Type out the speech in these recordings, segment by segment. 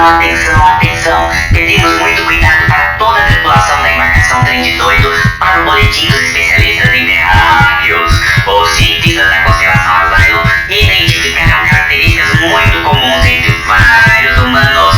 atenção, atenção. Pedimos muito cuidado para toda a tripulação da embarcação Trem de Doido para o boletim dos especialistas em terráqueos. Os cientistas da constelação Asylum identificaram características muito comuns entre vários humanos: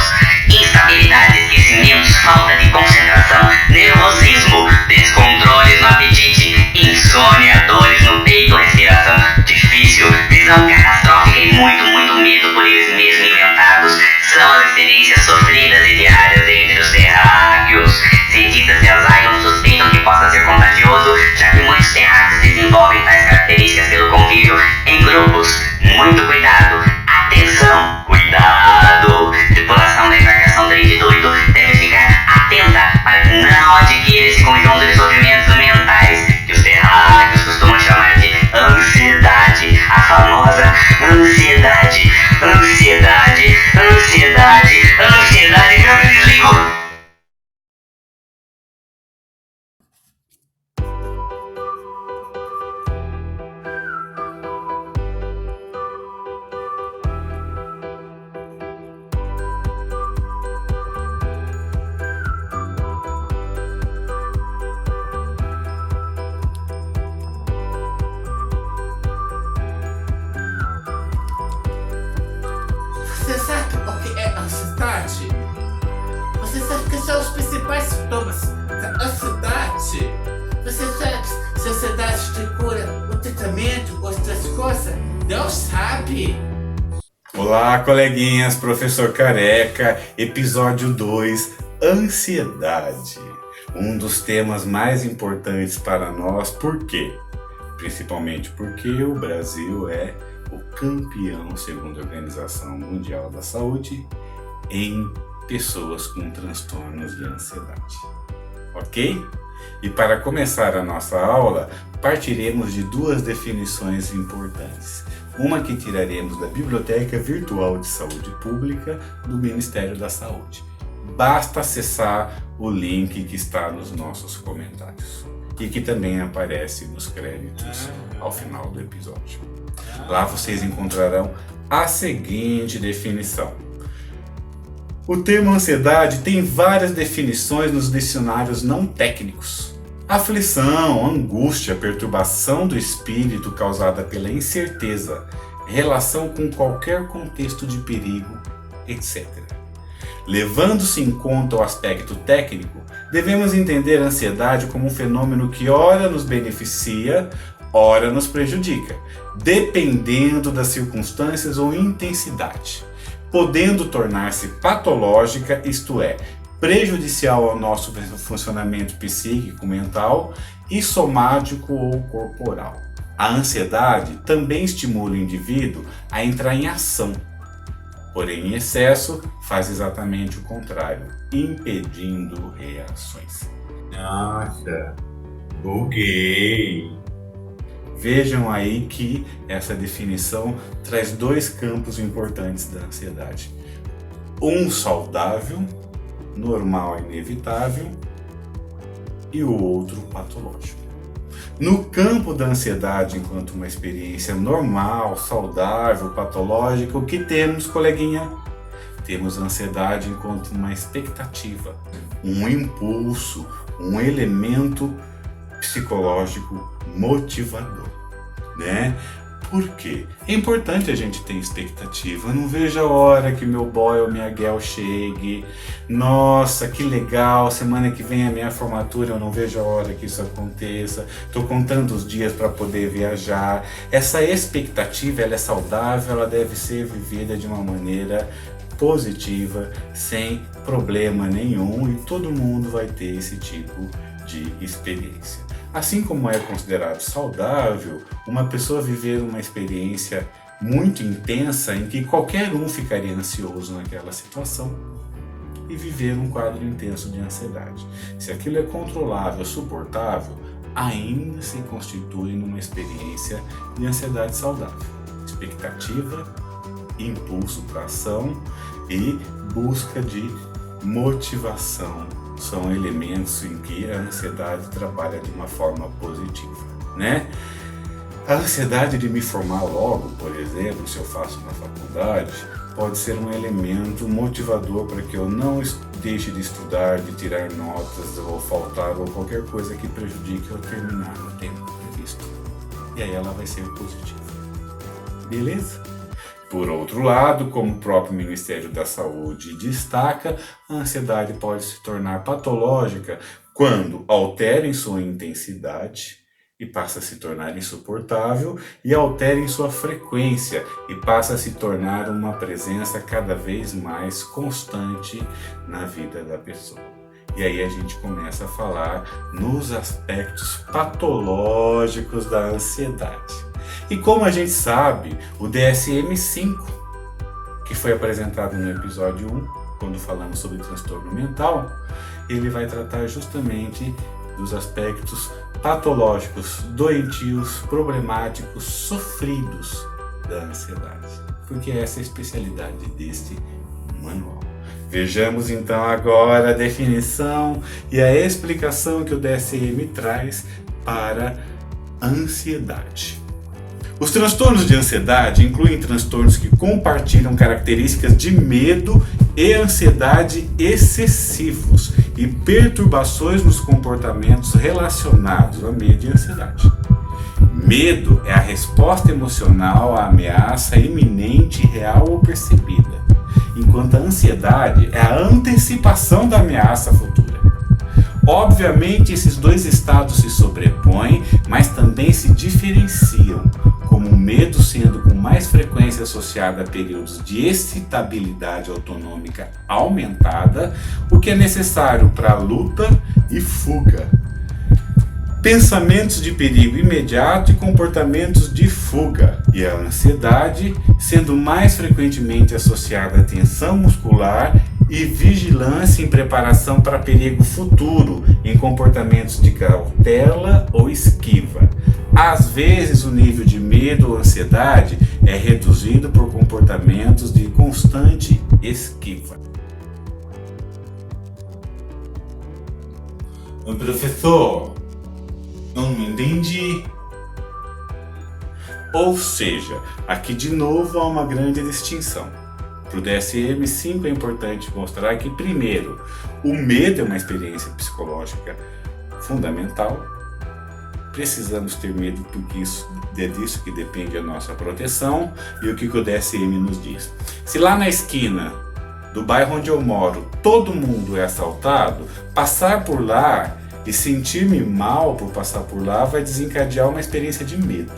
instabilidade, esquecimentos, falta de concentração, nervosismo, descontroles no apetite, insônia, dores no peito, respiração difícil, visão catastrófica e muito medo por eles mesmos inventados. São as experiências sofridas e diárias entre os terráqueos. Cientistas de Asylum suspeitam que possa ser contagioso, já que muitos terráqueos desenvolvem tais características pelo convívio em grupos. Muito cuidado, atenção, cuidado! Tripulação da embarcação Trem de Doido deve ficar atenta para que não adquira esse conjunto de sofrimentos mentais que os terráqueos costumam chamar de ansiedade. A famosa ansiedade, ansiedade, ansiedade, ansiedade. Eu me desligo. Você sabe o que é ansiedade? Você sabe que são os principais sintomas da ansiedade? Você sabe se a ansiedade te cura o tratamento, outras coisas? Não sabe? Olá, coleguinhas, professor Careca, episódio 2, ansiedade. Um dos temas mais importantes para nós, por quê? Principalmente porque o Brasil é o campeão, segundo a Organização Mundial da Saúde, em pessoas com transtornos de ansiedade. Ok? E para começar a nossa aula, partiremos de duas definições importantes. Uma que tiraremos da Biblioteca Virtual de Saúde Pública do Ministério da Saúde. Basta acessar o link que está nos nossos comentários e que também aparece nos créditos ao final do episódio. Lá vocês encontrarão a seguinte definição. O termo ansiedade tem várias definições nos dicionários não técnicos. Aflição, angústia, perturbação do espírito causada pela incerteza, relação com qualquer contexto de perigo, etc. Levando-se em conta o aspecto técnico, devemos entender a ansiedade como um fenômeno que ora nos beneficia, ora nos prejudica, dependendo das circunstâncias ou intensidade, podendo tornar-se patológica, isto é, prejudicial ao nosso funcionamento psíquico, mental e somático ou corporal. A ansiedade também estimula o indivíduo a entrar em ação, porém em excesso faz exatamente o contrário, impedindo reações. Nossa, buguei! Vejam aí que essa definição traz dois campos importantes da ansiedade. Um saudável, normal e inevitável, e o outro patológico. No campo da ansiedade, enquanto uma experiência normal, saudável, patológica, o que temos, coleguinha? Temos a ansiedade enquanto uma expectativa, um impulso, um elemento psicológico motivador, né? Por quê? É importante a gente ter expectativa. Eu não vejo a hora que meu boy ou minha girl chegue. Nossa, que legal, semana que vem é a minha formatura, eu não vejo a hora que isso aconteça. Estou contando os dias para poder viajar. Essa expectativa, ela é saudável, ela deve ser vivida de uma maneira positiva, sem problema nenhum, e todo mundo vai ter esse tipo de experiência. Assim como é considerado saudável uma pessoa viver uma experiência muito intensa em que qualquer um ficaria ansioso naquela situação e viver um quadro intenso de ansiedade. Se aquilo é controlável, suportável, ainda se constitui numa experiência de ansiedade saudável. Expectativa, impulso para ação e busca de motivação são elementos em que a ansiedade trabalha de uma forma positiva, né? A ansiedade de me formar logo, por exemplo, se eu faço na faculdade, pode ser um elemento motivador para que eu não deixe de estudar, de tirar notas ou faltar ou qualquer coisa que prejudique eu terminar no tempo previsto. E aí ela vai ser positiva. Beleza? Por outro lado, como o próprio Ministério da Saúde destaca, a ansiedade pode se tornar patológica quando altera em sua intensidade e passa a se tornar insuportável, e altera em sua frequência e passa a se tornar uma presença cada vez mais constante na vida da pessoa. E aí a gente começa a falar nos aspectos patológicos da ansiedade. E como a gente sabe, o DSM-5, que foi apresentado no episódio 1, quando falamos sobre transtorno mental, ele vai tratar justamente dos aspectos patológicos, doentios, problemáticos, sofridos da ansiedade. Porque essa é a especialidade deste manual. Vejamos então agora a definição e a explicação que o DSM traz para a ansiedade. Os transtornos de ansiedade incluem transtornos que compartilham características de medo e ansiedade excessivos e perturbações nos comportamentos relacionados a medo e ansiedade. Medo é a resposta emocional à ameaça iminente, real ou percebida, enquanto a ansiedade é a antecipação da ameaça futura. Obviamente, esses dois estados se sobrepõem, mas também se diferenciam, como o medo sendo com mais frequência associado a períodos de excitabilidade autonômica aumentada, o que é necessário para luta e fuga. Pensamentos de perigo imediato e comportamentos de fuga, e a ansiedade sendo mais frequentemente associada a tensão muscular e vigilância em preparação para perigo futuro, em comportamentos de cautela ou esquiva. Às vezes, o nível de medo ou ansiedade é reduzido por comportamentos de constante esquiva. Professor, não entendi. Ou seja, aqui de novo há uma grande distinção. Para o DSM-5 é importante mostrar que, primeiro, o medo é uma experiência psicológica fundamental. Precisamos ter medo porque é disso que depende a nossa proteção. E o que o DSM nos diz? Se lá na esquina do bairro onde eu moro todo mundo é assaltado, passar por lá e sentir-me mal por passar por lá vai desencadear uma experiência de medo.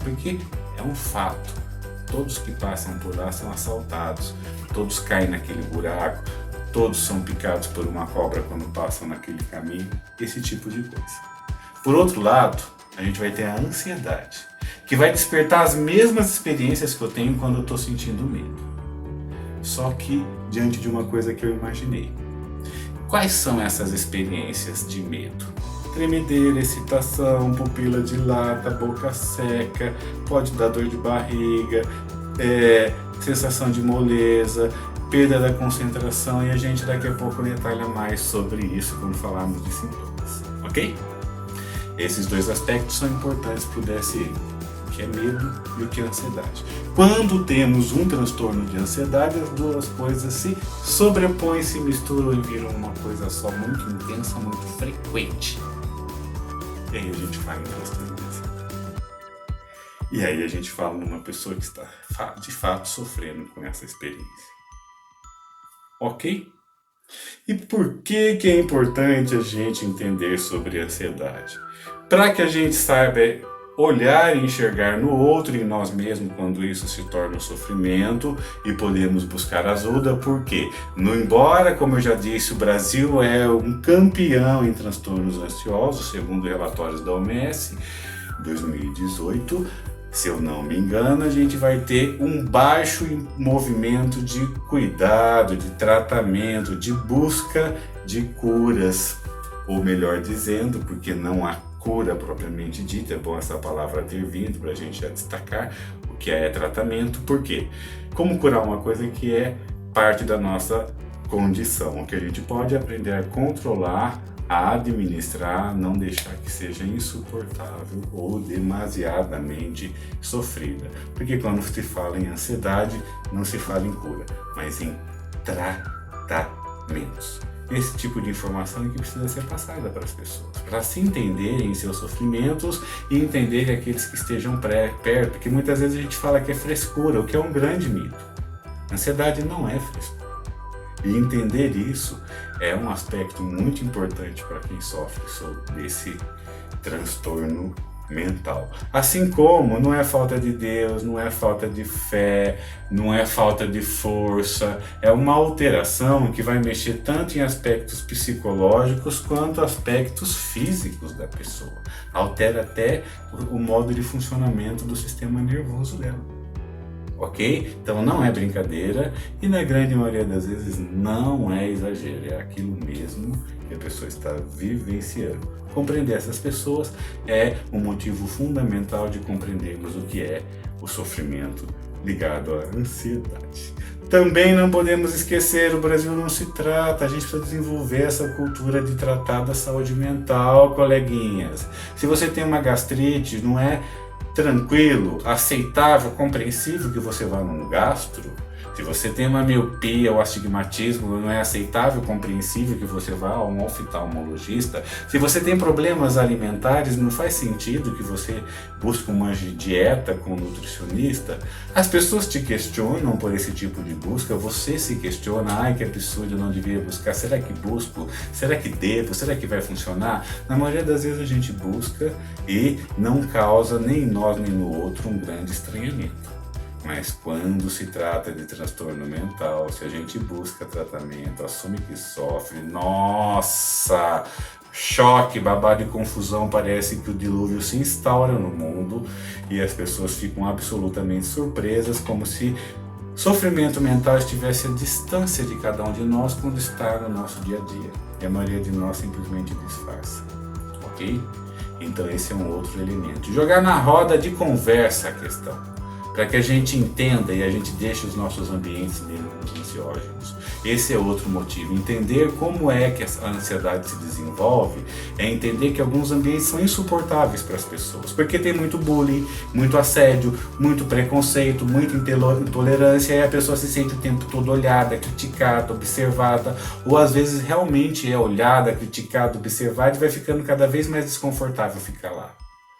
Porque é um fato. Todos que passam por lá são assaltados, todos caem naquele buraco, todos são picados por uma cobra quando passam naquele caminho, esse tipo de coisa. Por outro lado, a gente vai ter a ansiedade, que vai despertar as mesmas experiências que eu tenho quando eu estou sentindo medo. Só que diante de uma coisa que eu imaginei. Quais são essas experiências de medo? Tremedeira, excitação, pupila dilata, boca seca, pode dar dor de barriga, sensação de moleza, perda da concentração, e a gente daqui a pouco detalha mais sobre isso quando falarmos de sintomas, ok? Esses dois aspectos são importantes para o DSM, o que é medo e o que é ansiedade. Quando temos um transtorno de ansiedade, as duas coisas se sobrepõem, se misturam e viram uma coisa só, muito intensa, muito frequente. E aí a gente fala em transtorno de ansiedade. E aí a gente fala numa pessoa que está de fato sofrendo com essa experiência. Ok? E por que é importante a gente entender sobre a ansiedade? Para que a gente saiba olhar e enxergar no outro e em nós mesmos quando isso se torna um sofrimento e podemos buscar ajuda, porque, embora, como eu já disse, o Brasil é um campeão em transtornos ansiosos, segundo relatórios da OMS 2018, se eu não me engano, a gente vai ter um baixo movimento de cuidado, de tratamento, de busca de curas, ou melhor dizendo, porque não há cura propriamente dita, é bom essa palavra ter vindo para a gente já destacar o que é tratamento, porque como curar uma coisa que é parte da nossa condição, o que a gente pode aprender a controlar a administrar, não deixar que seja insuportável ou demasiadamente sofrida. Porque quando se fala em ansiedade, não se fala em cura, mas em tratamentos. Esse tipo de informação é que precisa ser passada para as pessoas, para se entenderem seus sofrimentos e entenderem aqueles que estejam perto, porque muitas vezes a gente fala que é frescura, o que é um grande mito. Ansiedade não é frescura. E entender isso é um aspecto muito importante para quem sofre desse transtorno mental. Assim como não é falta de Deus, não é falta de fé, não é falta de força, é uma alteração que vai mexer tanto em aspectos psicológicos quanto aspectos físicos da pessoa. Altera até o modo de funcionamento do sistema nervoso dela. Ok? Então não é brincadeira e na grande maioria das vezes não é exagero, é aquilo mesmo que a pessoa está vivenciando. Compreender essas pessoas é um motivo fundamental de compreendermos o que é o sofrimento ligado à ansiedade. Também não podemos esquecer, o Brasil não se trata, a gente precisa desenvolver essa cultura de tratar da saúde mental, coleguinhas. Se você tem uma gastrite, não é tranquilo, aceitável, compreensível que você vá num gastro? Se você tem uma miopia ou astigmatismo, não é aceitável, compreensível que você vá a um oftalmologista? Se você tem problemas alimentares, não faz sentido que você busque uma dieta com um nutricionista? As pessoas te questionam por esse tipo de busca, você se questiona, ai que absurdo, eu não devia buscar, será que busco? Será que devo? Será que vai funcionar? Na maioria das vezes a gente busca e não causa nem em nós nem no outro um grande estranhamento. Mas quando se trata de transtorno mental, se a gente busca tratamento, assume que sofre, nossa, choque, babado e confusão, parece que o dilúvio se instaura no mundo e as pessoas ficam absolutamente surpresas, como se sofrimento mental estivesse à distância de cada um de nós quando está no nosso dia a dia. E a maioria de nós simplesmente disfarça, ok? Então esse é um outro elemento. Jogar na roda de conversa a questão, para que a gente entenda e a gente deixe os nossos ambientes menos ansiógenos. Esse é outro motivo. Entender como é que a ansiedade se desenvolve é entender que alguns ambientes são insuportáveis para as pessoas, porque tem muito bullying, muito assédio, muito preconceito, muita intolerância, e a pessoa se sente o tempo todo olhada, criticada, observada, ou às vezes realmente é olhada, criticada, observada e vai ficando cada vez mais desconfortável ficar lá.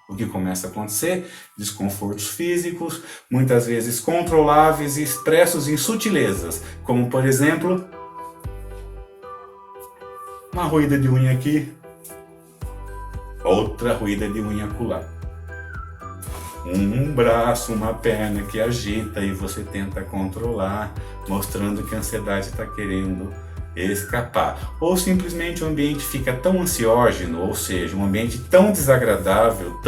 O que começa a acontecer? Desconfortos físicos, muitas vezes controláveis e expressos em sutilezas, como por exemplo, uma ruída de unha aqui, outra ruída de unha acolá. Um braço, uma perna que agita e você tenta controlar, mostrando que a ansiedade está querendo escapar. Ou simplesmente o ambiente fica tão ansiógeno, ou seja, um ambiente tão desagradável,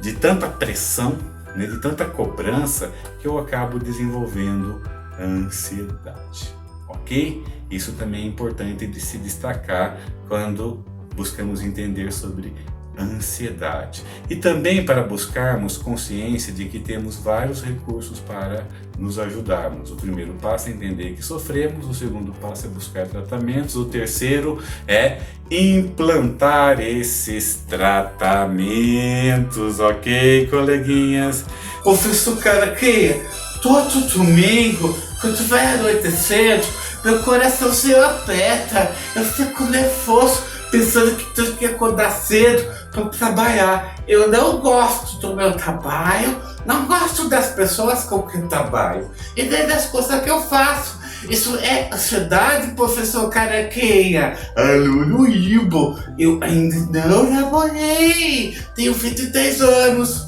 de tanta pressão, né, de tanta cobrança, que eu acabo desenvolvendo ansiedade. Ok? Isso também é importante de se destacar quando buscamos entender sobre ansiedade. E também para buscarmos consciência de que temos vários recursos para nos ajudarmos. O primeiro passo é entender que sofremos, o segundo passo é buscar tratamentos, o terceiro é implantar esses tratamentos, ok, coleguinhas? Professor Caraquinha, todo domingo, quando vai anoitecendo, meu coração se aperta, eu fico nervoso, pensando que tenho que acordar cedo para trabalhar. Eu não gosto do meu trabalho, não gosto das pessoas com quem trabalho e nem das coisas que eu faço. Isso é ansiedade, professor Caraquinha? Aluno Ibo, eu ainda não namorei, tenho 23 anos.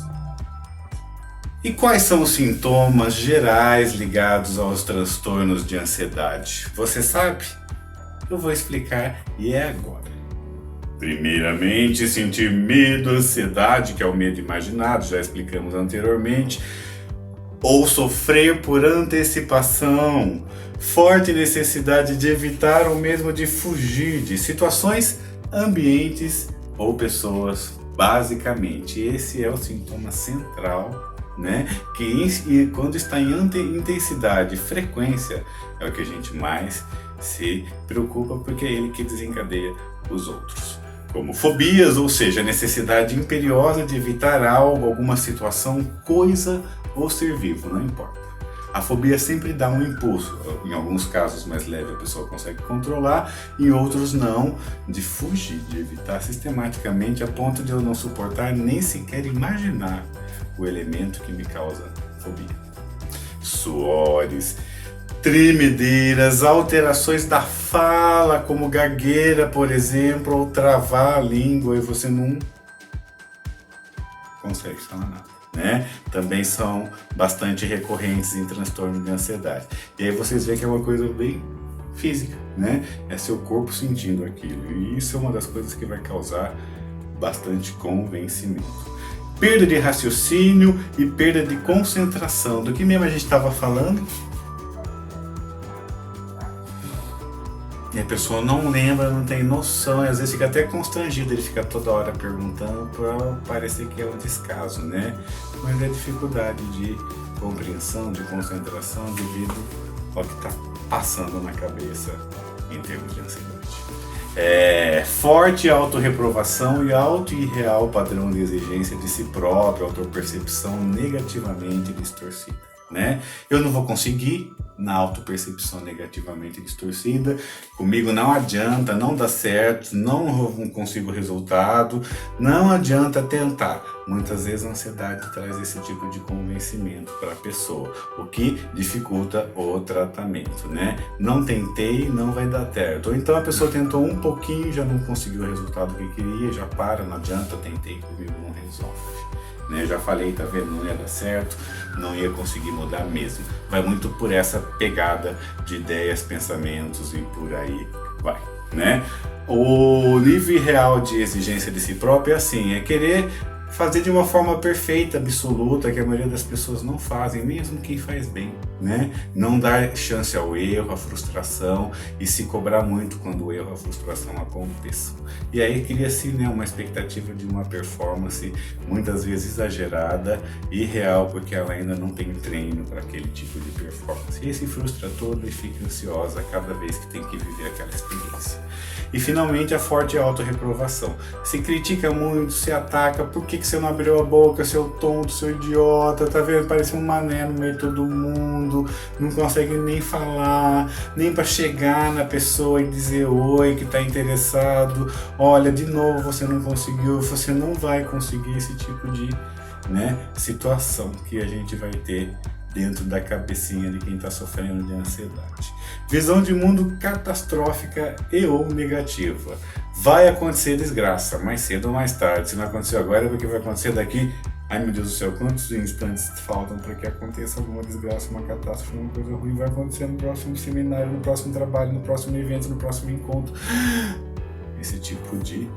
E quais são os sintomas gerais ligados aos transtornos de ansiedade? Você sabe? Eu vou explicar e é agora. Primeiramente, sentir medo, ansiedade, que é o medo imaginado, já explicamos anteriormente, ou sofrer por antecipação, forte necessidade de evitar ou mesmo de fugir de situações, ambientes ou pessoas, basicamente. Esse é o sintoma central, né? Que quando está em intensidade e frequência, é o que a gente mais se preocupa, porque é ele que desencadeia os outros. Como fobias, ou seja, a necessidade imperiosa de evitar algo, alguma situação, coisa ou ser vivo, não importa. A fobia sempre dá um impulso, em alguns casos mais leve a pessoa consegue controlar, em outros não, de fugir, de evitar sistematicamente a ponto de eu não suportar nem sequer imaginar o elemento que me causa fobia. Suores, tremedeiras, alterações da fala, como gagueira, por exemplo, ou travar a língua e você não consegue falar nada. Né? Também são bastante recorrentes em transtorno de ansiedade. E aí vocês veem que é uma coisa bem física, né? É seu corpo sentindo aquilo. E isso é uma das coisas que vai causar bastante convencimento. Perda de raciocínio e perda de concentração. Do que mesmo a gente estava falando? E a pessoa não lembra, não tem noção, e às vezes fica até constrangido, ele fica toda hora perguntando para parecer que é um descaso, né? Mas é dificuldade de compreensão, de concentração devido ao que está passando na cabeça em termos de ansiedade. Forte autorreprovação e alto e irreal padrão de exigência de si próprio, autopercepção negativamente distorcida, né? Eu não vou conseguir, na autopercepção negativamente distorcida, comigo não adianta, não dá certo, não consigo resultado, não adianta tentar. Muitas vezes a ansiedade traz esse tipo de convencimento para a pessoa, o que dificulta o tratamento, né? Não tentei, não vai dar certo. Ou então a pessoa tentou um pouquinho, já não conseguiu o resultado que queria, já para, não adianta, tentei, comigo não resolve. Né? Já falei, tá vendo? Não ia dar certo, não ia conseguir mudar mesmo. Vai muito por essa pegada de ideias, pensamentos e por aí vai, né? O nível real de exigência de si próprio é assim, é querer fazer de uma forma perfeita, absoluta, que a maioria das pessoas não fazem, mesmo quem faz bem, né? Não dar chance ao erro, à frustração e se cobrar muito quando o erro, a frustração aconteçam. E aí cria-se, né, uma expectativa de uma performance muitas vezes exagerada e real, porque ela ainda não tem treino para aquele tipo de performance. E se frustra todo e fica ansiosa cada vez que tem que viver aquela experiência. E finalmente a forte autorreprovação. Se critica muito, se ataca, por que você não abriu a boca, seu tonto, seu idiota, tá vendo? Parece um mané no meio de todo mundo, não consegue nem falar, nem para chegar na pessoa e dizer oi, que tá interessado. Olha, de novo você não conseguiu, você não vai conseguir esse tipo de, né, situação que a gente vai ter dentro da cabecinha de quem está sofrendo de ansiedade. Visão de mundo catastrófica e ou negativa. Vai acontecer desgraça, mais cedo ou mais tarde. Se não aconteceu agora, é porque vai acontecer daqui. Ai meu Deus do céu, quantos instantes faltam para que aconteça alguma desgraça, uma catástrofe, uma coisa ruim? Vai acontecer no próximo seminário, no próximo trabalho, no próximo evento, no próximo encontro. Esse tipo de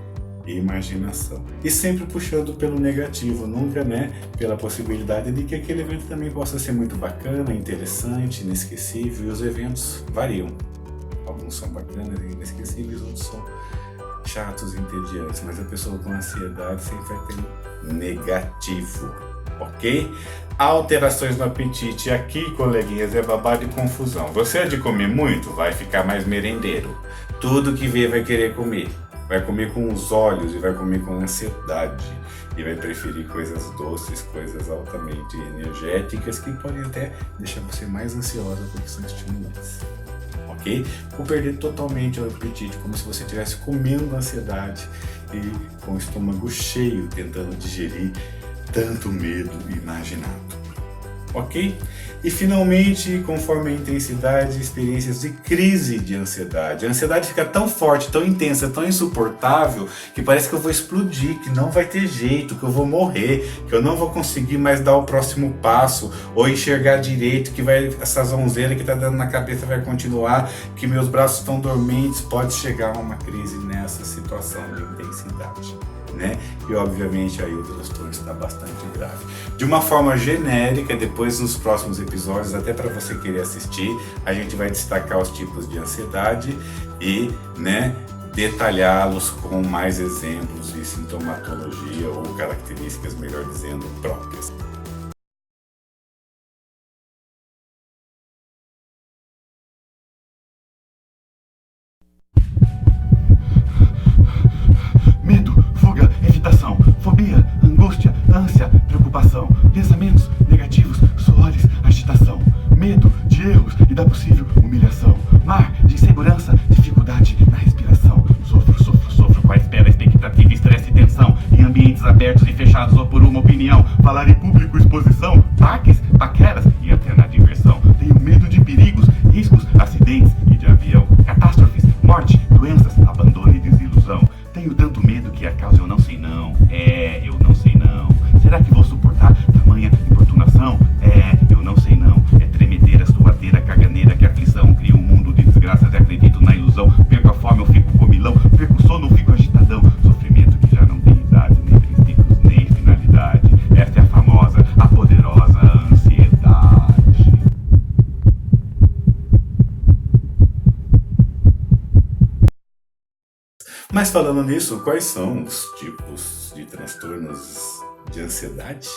imaginação. E sempre puxando pelo negativo, nunca, né, pela possibilidade de que aquele evento também possa ser muito bacana, interessante, inesquecível, e os eventos variam. Alguns são bacanas e inesquecíveis, outros são chatos e entediantes, mas a pessoa com ansiedade sempre vai ter negativo, ok? Alterações no apetite. Aqui, coleguinhas, é babado e confusão. Você é de comer muito? Vai ficar mais merendeiro. Tudo que vê vai querer comer. Vai comer com os olhos e vai comer com ansiedade e vai preferir coisas doces, coisas altamente energéticas que podem até deixar você mais ansiosa porque são estimulantes, ok? Ou perder totalmente o apetite, como se você estivesse comendo ansiedade e com o estômago cheio tentando digerir tanto medo imaginado, ok? E finalmente, conforme a intensidade, experiências de crise de ansiedade. A ansiedade fica tão forte, tão intensa, tão insuportável, que parece que eu vou explodir, que não vai ter jeito, que eu vou morrer, que eu não vou conseguir mais dar o próximo passo, ou enxergar direito, que essa zonzeira que tá dando na cabeça vai continuar, que meus braços estão dormentes, pode chegar a uma crise nessa situação de intensidade, né? E obviamente aí o transtorno está bastante grave. De uma forma genérica, depois nos próximos episódios, até para você querer assistir, a gente vai destacar os tipos de ansiedade e, né, detalhá-los com mais exemplos e sintomatologia ou características, melhor dizendo, próprias. ânsia, preocupação, pensamentos negativos, suores, agitação, medo de erros e da possível humilhação, mar de insegurança, dificuldade na respiração, sofro com a espera, expectativa, estresse e tensão, em ambientes abertos e fechados ou por uma opinião, falar em público, exposição, parques, paqueras e até na diversão, tenho medo de perigos, riscos, acidentes e de avião, catástrofes, morte, doenças, abandono e desilusão, tenho tanto medo que a causa eu não sei não, eu não sei não, será que vou suportar tamanha importunação? Eu não sei não, é tremedeira, suadeira, caganeira, que aflição, cria um mundo de desgraças e acredito na ilusão, perco a fome, eu fico comilão, perco o sono, eu fico agitadão, sofrimento que já não tem idade, nem princípios, nem finalidade, esta é a famosa, a poderosa ansiedade. Mas falando nisso, quais são os tipos de transtornos de ansiedade?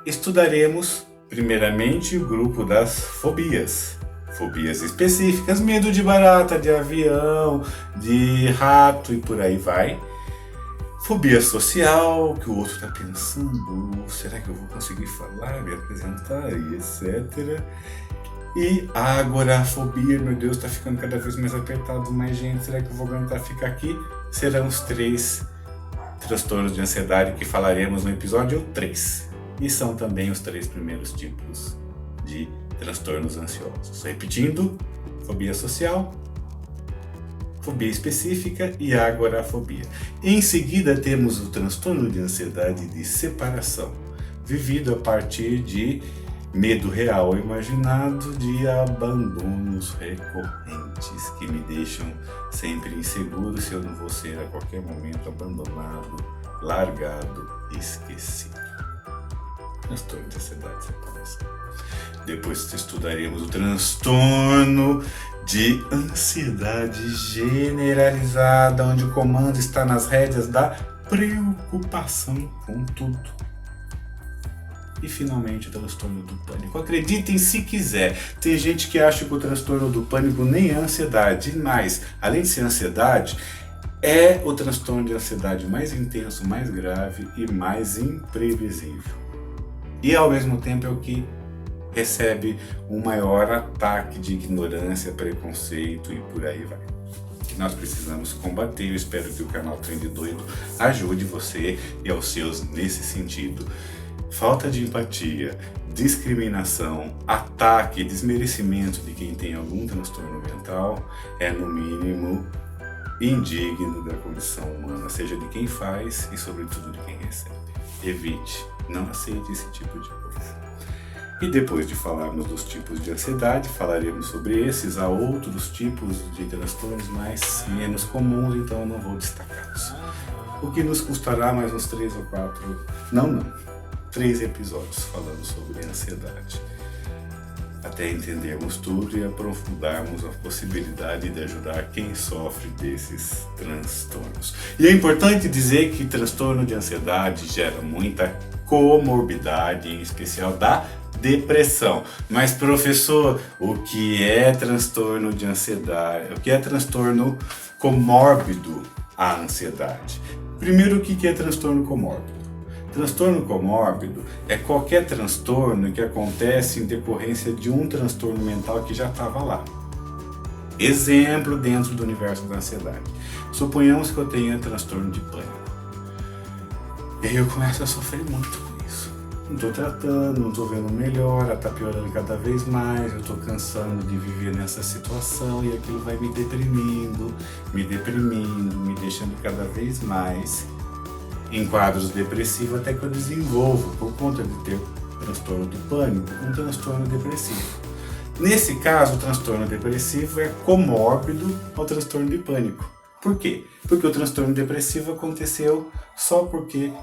Estudaremos primeiramente o grupo das fobias. Fobias específicas, medo de barata, de avião, de rato e por aí vai. Fobia social, que o outro está pensando, será que eu vou conseguir falar, me apresentar e etc. E a agorafobia, meu Deus, está ficando cada vez mais apertado, mais gente, será que eu vou aguentar ficar aqui? Serão os 3 transtornos de ansiedade que falaremos no episódio 3. E são também os 3 primeiros tipos de transtornos ansiosos. Repetindo, fobia social, fobia específica e agorafobia. Em seguida temos o transtorno de ansiedade de separação, vivido a partir de medo real ou imaginado de abandonos recorrentes que me deixam sempre inseguro se eu não vou ser a qualquer momento abandonado, largado, esquecido. Transtorno de ansiedade de separação. Depois estudaremos o transtorno de ansiedade generalizada, onde o comando está nas rédeas da preocupação com tudo. E finalmente o transtorno do pânico. Acreditem se quiser, tem gente que acha que o transtorno do pânico nem é ansiedade, mas além de ser ansiedade, é o transtorno de ansiedade mais intenso, mais grave e mais imprevisível. E ao mesmo tempo é o que recebe um maior ataque de ignorância, preconceito e por aí vai. Que nós precisamos combater. Eu espero que o canal Trem de Doido ajude você e aos seus nesse sentido. Falta de empatia, discriminação, ataque, desmerecimento de quem tem algum transtorno mental é no mínimo indigno da condição humana, seja de quem faz e sobretudo de quem recebe. Evite, não aceite esse tipo de coisa. E depois de falarmos dos tipos de ansiedade, falaremos sobre esses. Há outros tipos de transtornos menos comuns, então eu não vou destacá-los. O que nos custará mais uns 3 ou 4, 3 episódios falando sobre ansiedade. Até entendermos tudo e aprofundarmos a possibilidade de ajudar quem sofre desses transtornos. E é importante dizer que transtorno de ansiedade gera muita comorbidade, em especial da depressão. Mas professor, o que é transtorno de ansiedade? O que é transtorno comórbido à ansiedade? Primeiro, o que é transtorno comórbido? Transtorno comórbido é qualquer transtorno que acontece em decorrência de um transtorno mental que já estava lá. Exemplo dentro do universo da ansiedade. Suponhamos que eu tenha transtorno de pânico. E aí eu começo a sofrer muito com isso. Não estou tratando, não estou vendo melhora, está piorando cada vez mais, eu estou cansando de viver nessa situação e aquilo vai me deprimindo, me deixando cada vez mais em quadros depressivos, até que eu desenvolvo, por conta de ter transtorno do pânico, um transtorno depressivo. Nesse caso, o transtorno depressivo é comórbido ao transtorno de pânico. Por quê? Porque o transtorno depressivo aconteceu só porque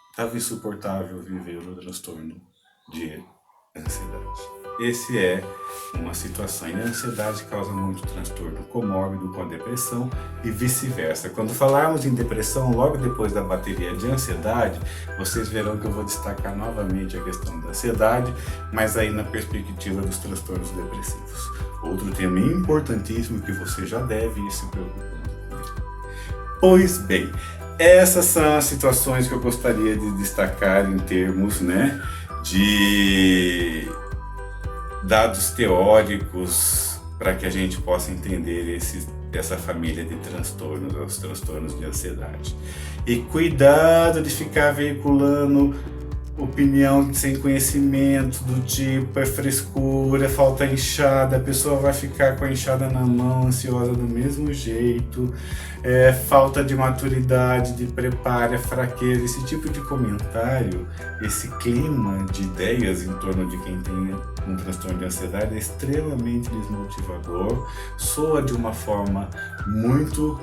estava insuportável viver o transtorno de ansiedade. Esse é uma situação, e a ansiedade causa muito transtorno comórbido com a depressão e vice-versa. Quando falarmos em depressão, logo depois da bateria de ansiedade, vocês verão que eu vou destacar novamente a questão da ansiedade, mas aí na perspectiva dos transtornos depressivos. Outro tema importantíssimo que você já deve ir se preocupando com ele. Pois bem, essas são as situações que eu gostaria de destacar em termos, né, de dados teóricos para que a gente possa entender essa família de transtornos, os transtornos de ansiedade. E cuidado de ficar veiculando opinião sem conhecimento, do tipo, é frescura, falta enxada, a pessoa vai ficar com a enxada na mão, ansiosa do mesmo jeito, falta de maturidade, de preparo, fraqueza, esse tipo de comentário, esse clima de ideias em torno de quem tem um transtorno de ansiedade é extremamente desmotivador, soa de uma forma muito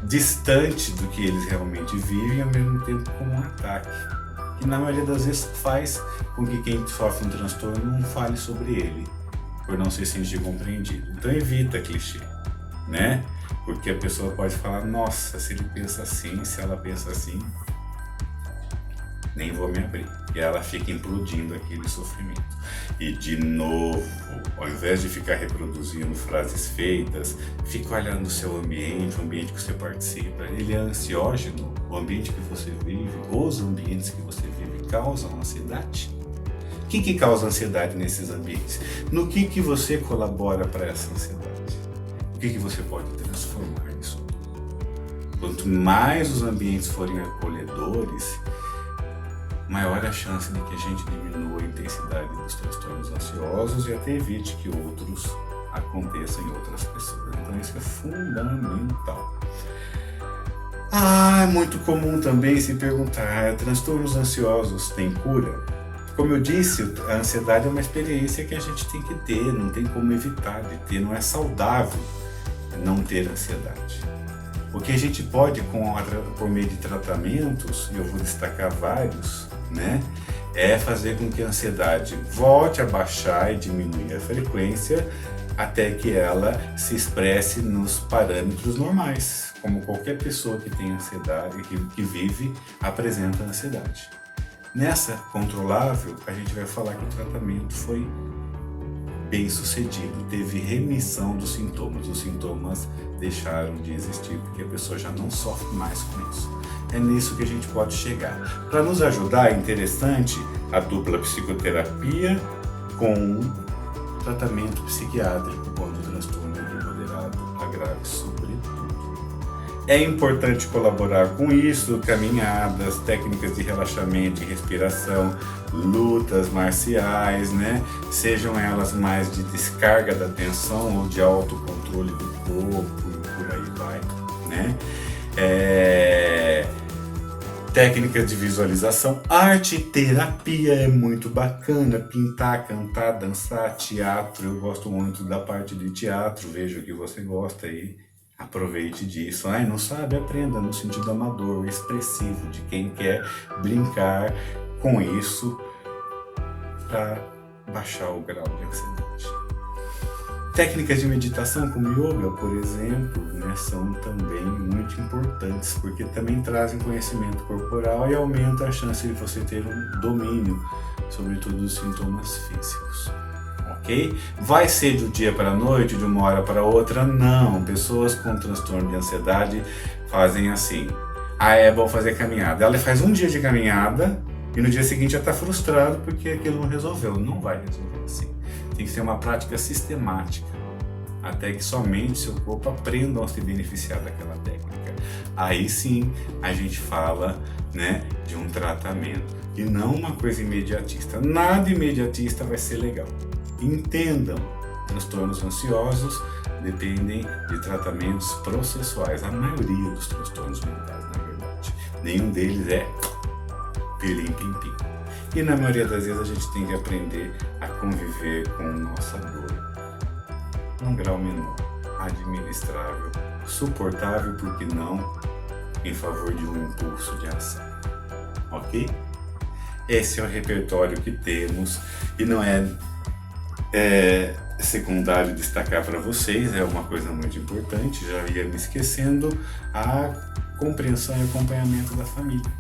distante do que eles realmente vivem, ao mesmo tempo como um ataque, que na maioria das vezes faz com que quem sofre um transtorno não fale sobre ele, por não se sentir compreendido. Então evita clichê, né? Porque a pessoa pode falar, nossa, se ele pensa assim, se ela pensa assim, nem vou me abrir. E ela fica implodindo aquele sofrimento. E de novo, ao invés de ficar reproduzindo frases feitas, fica olhando o seu ambiente, o ambiente que você participa. Ele é ansiógeno? O ambiente que você vive, os ambientes que você vive causam ansiedade? O que causa ansiedade nesses ambientes? No que você colabora para essa ansiedade? O que você pode transformar nisso tudo? Quanto mais os ambientes forem acolhedores, maior a chance de que a gente diminua a intensidade dos transtornos ansiosos e até evite que outros aconteçam em outras pessoas. Então isso é fundamental. É muito comum também se perguntar, transtornos ansiosos têm cura? Como eu disse, a ansiedade é uma experiência que a gente tem que ter, não tem como evitar de ter, não é saudável não ter ansiedade. O que a gente pode, por meio de tratamentos, e eu vou destacar vários, né, é fazer com que a ansiedade volte a baixar e diminuir a frequência até que ela se expresse nos parâmetros normais, como qualquer pessoa que tem ansiedade, que vive, apresenta ansiedade. Nessa controlável, a gente vai falar que o tratamento foi bem sucedido, teve remissão dos sintomas. Os sintomas deixaram de existir porque a pessoa já não sofre mais com isso. É nisso que a gente pode chegar. Para nos ajudar, é interessante a dupla psicoterapia com tratamento psiquiátrico quando o transtorno é de moderado a grave, sobretudo. É importante colaborar com isso, caminhadas, técnicas de relaxamento e respiração, lutas marciais, né? Sejam elas mais de descarga da tensão ou de autocontrole do corpo e por aí vai, né? Técnicas de visualização, arte, terapia é muito bacana, pintar, cantar, dançar, teatro, eu gosto muito da parte de teatro, vejo que você gosta aí. Aproveite disso. Não sabe? Aprenda no sentido amador, expressivo, de quem quer brincar com isso para baixar o grau de ansiedade. Técnicas de meditação como yoga, por exemplo, né, são também muito importantes, porque também trazem conhecimento corporal e aumentam a chance de você ter um domínio sobre todos os sintomas físicos. Okay? Vai ser de um dia para a noite, de uma hora para outra? Não. Pessoas com transtorno de ansiedade fazem assim. É bom fazer caminhada. Ela faz um dia de caminhada e no dia seguinte já está frustrado porque aquilo não resolveu. Não vai resolver assim. Tem que ser uma prática sistemática, até que somente seu corpo aprenda a se beneficiar daquela técnica. Aí sim a gente fala, né, de um tratamento e não uma coisa imediatista. Nada imediatista vai ser legal. Entendam, transtornos ansiosos dependem de tratamentos processuais, a maioria dos transtornos mentais, na verdade. Nenhum deles é pilim-pim-pim. E na maioria das vezes a gente tem que aprender a conviver com nossa dor num grau menor, administrável, suportável, porque não em favor de um impulso de ação. Ok? Esse é o repertório que temos e não é secundário destacar para vocês, é uma coisa muito importante, já ia me esquecendo, a compreensão e acompanhamento da família.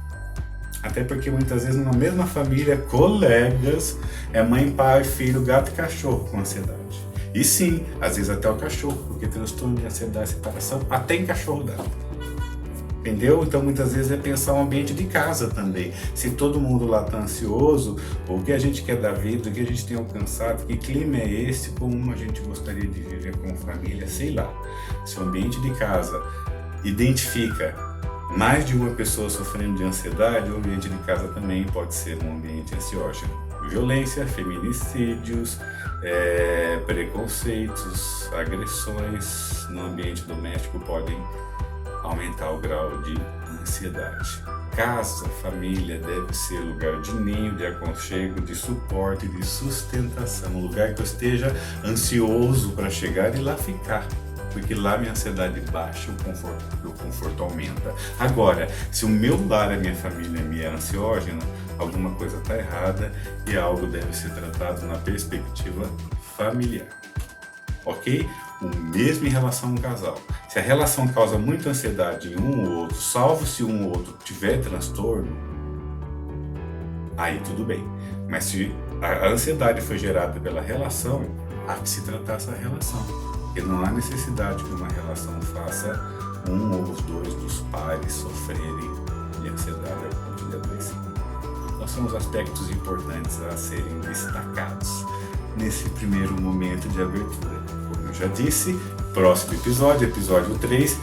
Até porque muitas vezes na mesma família, colegas, é mãe, pai, filho, gato e cachorro com ansiedade. E sim, às vezes até o cachorro, porque transtorno de ansiedade e separação até em cachorro dá. Entendeu? Então muitas vezes é pensar o ambiente de casa também. Se todo mundo lá está ansioso, o que a gente quer da vida, o que a gente tem alcançado, que clima é esse, como a gente gostaria de viver com família, sei lá. Se o ambiente de casa identifica mais de uma pessoa sofrendo de ansiedade, o ambiente de casa também pode ser um ambiente ansiógeno. Violência, feminicídios, preconceitos, agressões no ambiente doméstico podem aumentar o grau de ansiedade. Casa, família deve ser lugar de ninho, de aconchego, de suporte, de sustentação, um lugar que eu esteja ansioso para chegar e lá ficar, porque lá minha ansiedade baixa, o conforto aumenta. Agora, se o meu lar, a minha família me é ansiógena, alguma coisa está errada e algo deve ser tratado na perspectiva familiar. Ok? O mesmo em relação a um casal. Se a relação causa muita ansiedade em um ou outro, salvo se um ou outro tiver transtorno, aí tudo bem. Mas se a ansiedade foi gerada pela relação, há que se tratar essa relação. Porque não há necessidade que uma relação faça um ou os dois dos pares sofrerem de ansiedade ao ponto de adoecer. Então são os aspectos importantes a serem destacados nesse primeiro momento de abertura. Como eu já disse, próximo episódio, episódio 3,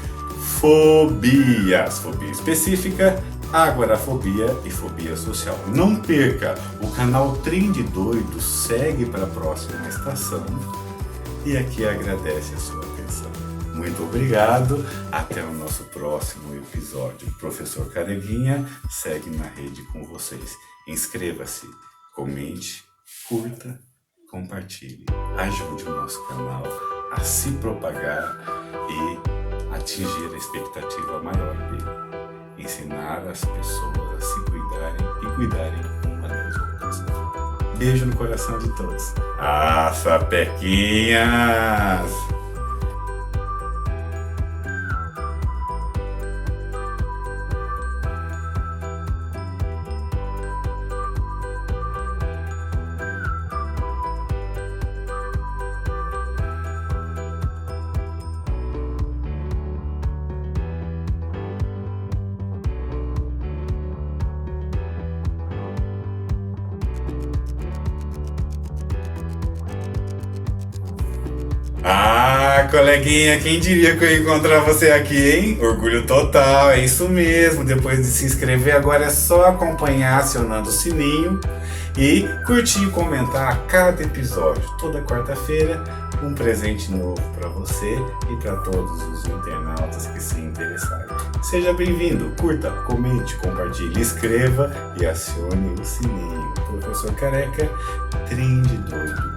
fobias. Fobia específica, agorafobia e fobia social. Não perca, o canal Trem de Doido segue para a próxima estação e aqui agradece a sua atenção. Muito obrigado, até o nosso próximo episódio. O professor Careguinha segue na rede com vocês. Inscreva-se, comente, curta, compartilhe, ajude o nosso canal a se propagar e atingir a expectativa maior dele. Ensinar as pessoas a se cuidarem e cuidarem uma das outras. Beijo no coração de todos. Ah, sapequinhas! Ah, coleguinha, quem diria que eu ia encontrar você aqui, hein? Orgulho total, é isso mesmo. Depois de se inscrever, agora é só acompanhar acionando o sininho e curtir e comentar a cada episódio. Toda quarta-feira, um presente novo para você e para todos os internautas que se interessarem. Seja bem-vindo, curta, comente, compartilhe, escreva e acione o sininho. Professor Careca, Trem de Doido.